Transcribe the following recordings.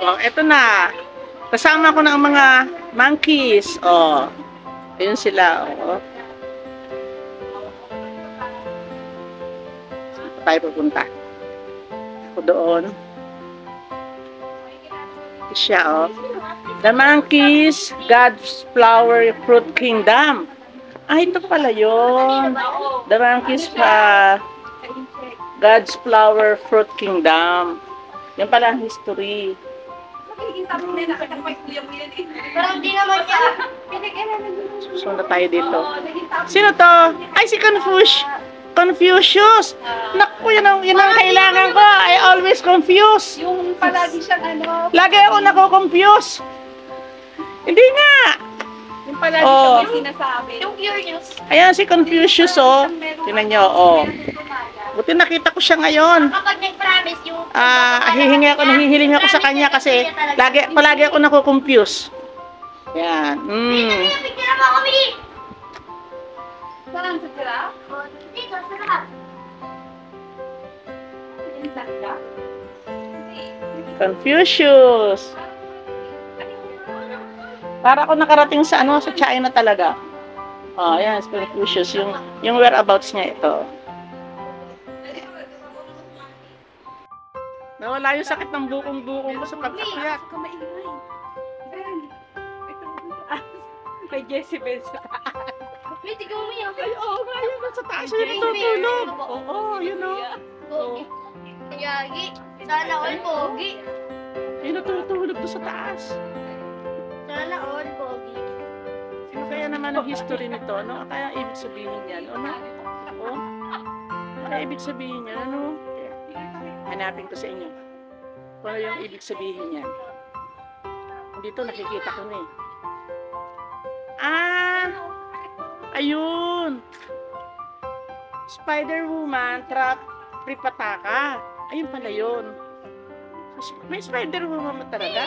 Oh, eto na. Kasama ko ng mga monkeys. Oh, ayun sila. Oh. Saan pa tayo pupunta? Ako doon. Ito siya, oh. The monkeys, God's flower fruit kingdom. Ah, ito pala yun. The monkeys, God's flower fruit kingdom. Yan pala ang history. Parang di naman siya. Susunod na tayo dito. Sino to? Ay, si Confucius. Naku, yun ang kailangan ko. I always confuse. Yung palagi siyang ano. Lagi ako nako-confuse. Hindi nga. Yung palagi Oh. siyang may sinasabi. Yung curious. Ayan si Confucius, oh. Tingnan nyo, oh. Buti nakita ko siya ngayon. Kapag nag-promise yung... Nahihiling ako sa kanya kasi palagi ako nako-confuse. Yan. Picture mo kami! Saan sa tira? Dito, sa lahat. Confucius. Para ako nakarating sa sa China talaga. Oh, yan, si Confucius. Yung whereabouts niya ito. Nawala yung sakit ng bukong-bukong ko sa pagkakuyak. Kay Jezebel sa taas. May tigaw mo yun. Ay, oo nga, yun nasa taas yun natutulog. Oo, yun o. Pogi. Yagi. Sana all pogi. Yun natutulog doon sa taas. Sana all pogi. Sino kaya naman ang history nito? Ano kaya ibig sabihin yan? Ano? Oh? Ano kaya ibig sabihin yan? Ano? Hanapin ko sa inyo. Kung ano yung ibig sabihin yan. Dito nakikita ko na eh. Ah! Ayun! Spider-Woman trap Tripitaka. Ayun pala yun. May Spider-Woman talaga?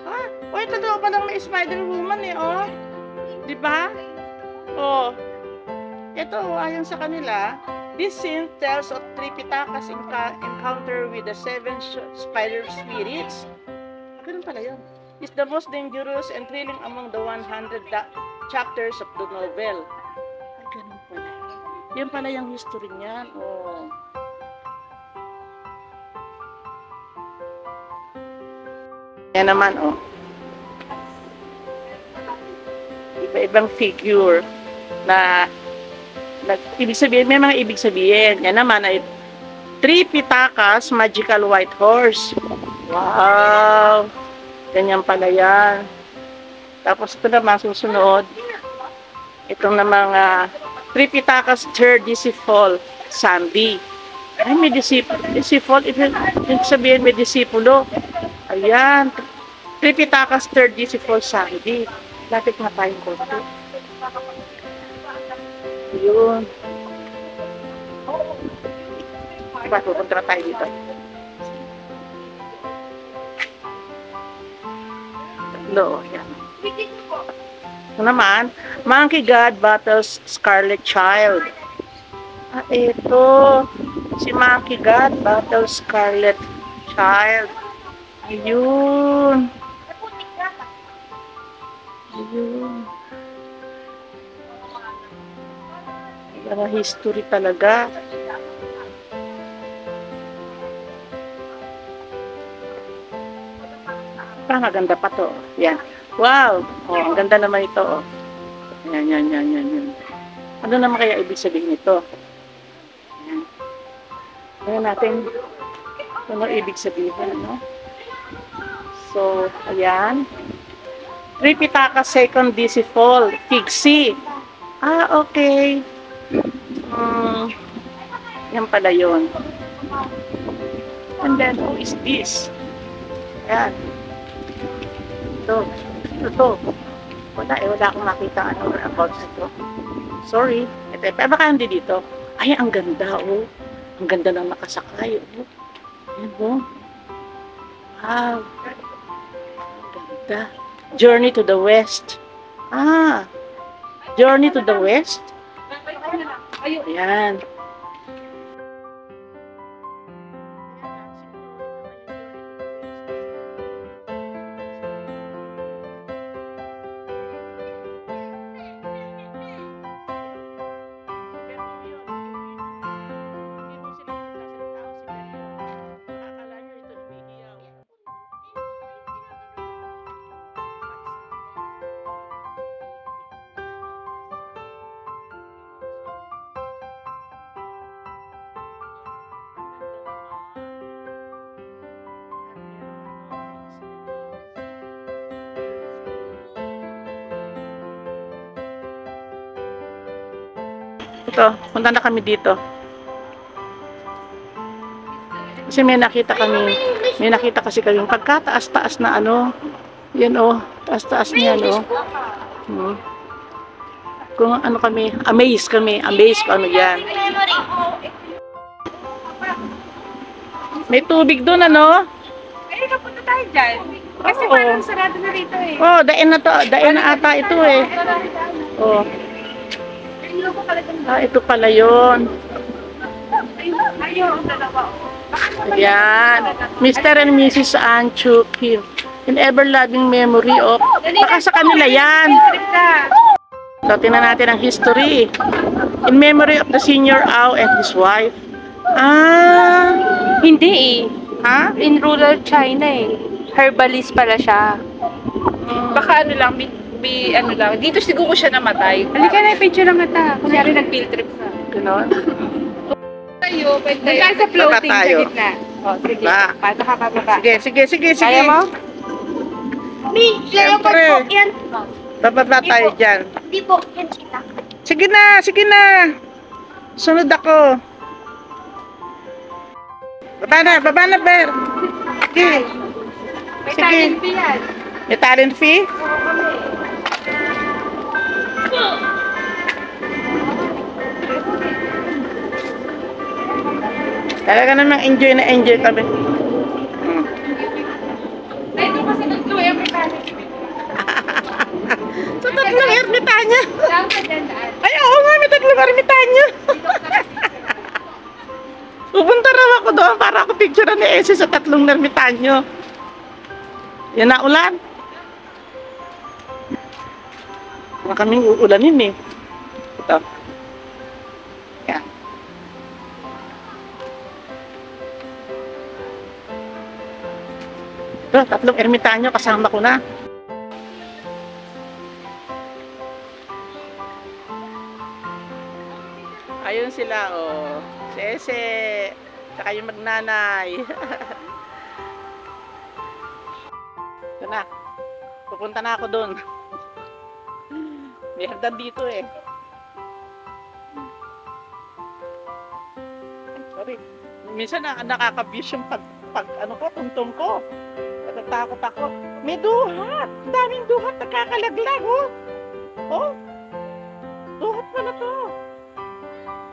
Ah, oh, ito daw palang may Spider-Woman eh, oh. Diba? Oh. Ito, ayon sa kanila, this scene tells of Tripitaka's encounter with the 7 spider spirits. Ganun pala yun. It's the most dangerous and thrilling among the 100 chapters of the novel. Ay, ganun pala. Yan pala yung history niyan. Oh. Yan naman, oh. Iba-ibang figure na ibig sabihin, may mga ibig sabihin. Yan naman ay Tripitaka's Magical White Horse. Wow! Ganyan pala yan. Tapos ito naman susunod. Itong na mga Tripitaka's third disciple, Sandy. Ay, may disciple. Ibig sabihin may disipulo. Ayan. Tripitaka's third disciple, Sandy. Lapit na tayong konti. Ayun. Diba, pupunta na tayo dito. Tatlo, yan. Ito naman, Monkey God battles Scarlet Child. Ah, ito. Si Monkey God battles Scarlet Child. Ayun. Ayun. Para history talaga. Parang maganda pa to. Yan. Wow! Oh, ang ganda naman ito. Oh. Yan. Ano naman kaya ibig sabihin nito? Yan. Ayan natin ano ibig sabihin, no? So, ayan. Tripitaka second disciple, Pixie. Ah, okay. Yan pala yun. And then, who is this? Ayan. Ito. Wala akong makita ano about ito. Sorry. Ito, baka hindi dito. Ay, ang ganda, oh. Ang ganda ng nakasakay, oh. Ayan, oh. Wow. Ang ganda. Journey to the West. Ah. Journey to the West. Ayan. Ito, punta na kami dito. Kasi may nakita kasi kami pagkataas-taas na ano. Yan oh, taas-taas niya no. Kung ano kami, amazed kung ano yan. May tubig doon ano? Ay, napunta tayo dyan. Kasi Oo. parang sarado na rito eh. Oh, dain na ata ito eh. Oh. Ah, ito pala yun. Ayun, ang dalawa. Ayan. Mr. and Mrs. An Chu Kim. In ever-loving memory of... Baka sa kanila yan. So, tingnan natin ang history. In memory of the senior Ao and his wife. Ah. Hindi eh. Ha? In rural China eh. Herbalist pala siya. Baka ano lang, ano lang. Dito siguro siya namatay. Halika na, picture lang ata. Kunyari nag-field trip ka. Ganon. Tayo, pwede tayo. Nasa floating sa gitna. O, sige. Ba. Paano ka bababa? Sige. Kaya mo? Siyempre. Bababa tayo dyan. Hindi po, yan kita. Sige na. Sunod ako. Baba na, Ber. Sige. May Sige. talent fee yan. May talent fee? Talaga namang enjoy na enjoy kami. Ay, ito kasi nag-clue yung may talent fee. Sa tatlong ermitanyo. Saan ka dyan daan? Ay, oo nga, may tatlong ermitanyo. Pupunta raw ako doon para ako picture ni Essie sa tatlong ermitanyo. Yan na ulan. Wala kaming uulanin eh. Ito. Yan. Ito, tatlong ermitanyo kasama ko na. Ayun sila, oh. Si Ese, saka yung magnanay. Ito na. Pupunta na ako doon. May hagdan dito eh. Ay, sorry. Minsan nakaka-views yung ano ko, tungtong ko. Natatakot ako. May duhat! Ang daming duhat nagkakalaglag, oh. Oh. Duhat pala to.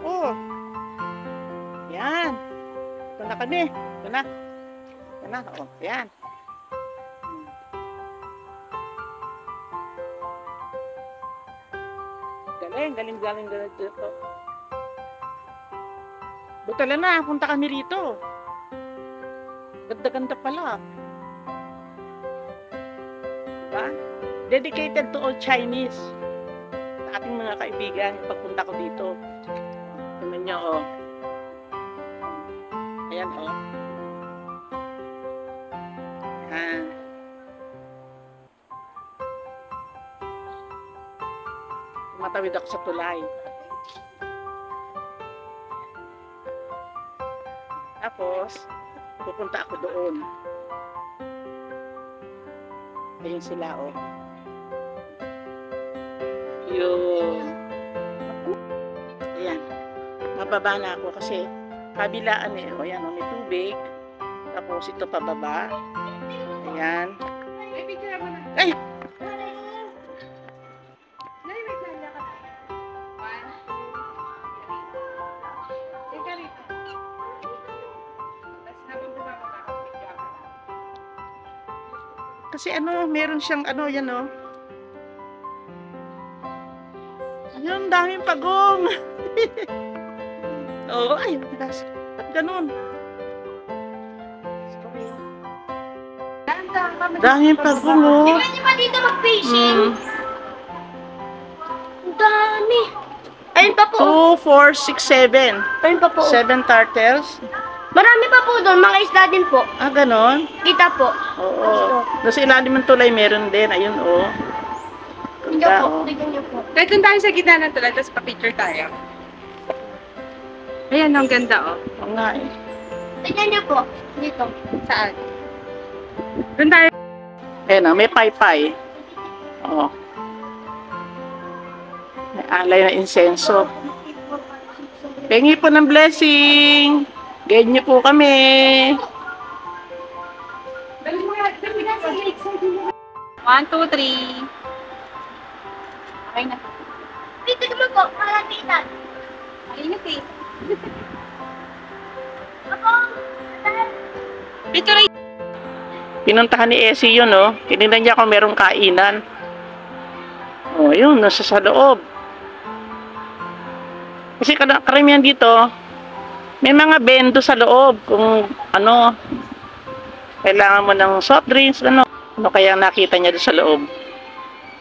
Oh. Yan. Ito na kami. Ito na. Oh, yan. Galing dito. Butala na, punta kami rito. Ganda-ganda pala. Diba? Dedicated to all Chinese. Sa ating mga kaibigan, pagpunta ko dito. Tingnan nyo, oh. Ayan, oh. Ayan. Matawid ako sa tulay. Tapos, pupunta ako doon. Ayun sila, oh. Yun. Ayan. Mababa na ako kasi kabilaan eh. O, ayan, oh, may tubig. Tapos, ito pababa. Ayan. Ay! Kasi ano, meron siyang ano, yan oh. Ayun, daming pagong. Oo, ay, bilas. Ba't ganun? Daming pagong oh. Di ba niyo pa dito mag-fishing? Ang dami. Ayun pa po. 2, 4, 6, 7. Ayun pa po. 7 turtles. Marami pa po doon. Mga isda din po. Ah, ganon? Kita po. Oo. Doon sa ilalim ng tulay meron din. Ayun oh. Tingnan Ganda po. oh. Tingnan niyo po. Kahit doon tayo sa gitna ng tulad, tapos pa-picture tayo. Ayan, ang ganda oh. Oo nga eh. Tingnan niyo po. Dito. Saan? Doon tayo. Ayan oh, may paypay. Oo. May alay na insenso. Pengi po ng blessing. Ganyan niyo po kami. Dali mo nga. 1, 2, 3. Okay na. Dito naman po, malapitan. Mainit eh. Ako, Pito rin. Pinuntahan ni Essie yun, oh. Tinignan niya kung merong kainan. Oh, yun, nasa sa loob. Kasi karamihan dito, may mga bendo sa loob. Kung ano, kailangan mo ng soft drinks, ano kaya nakita niya doon sa loob.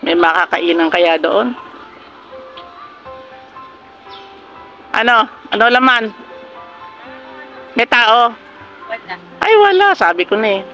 May makakainan kaya doon. Ano laman? May tao? Wala. Ay, wala. Sabi ko na eh.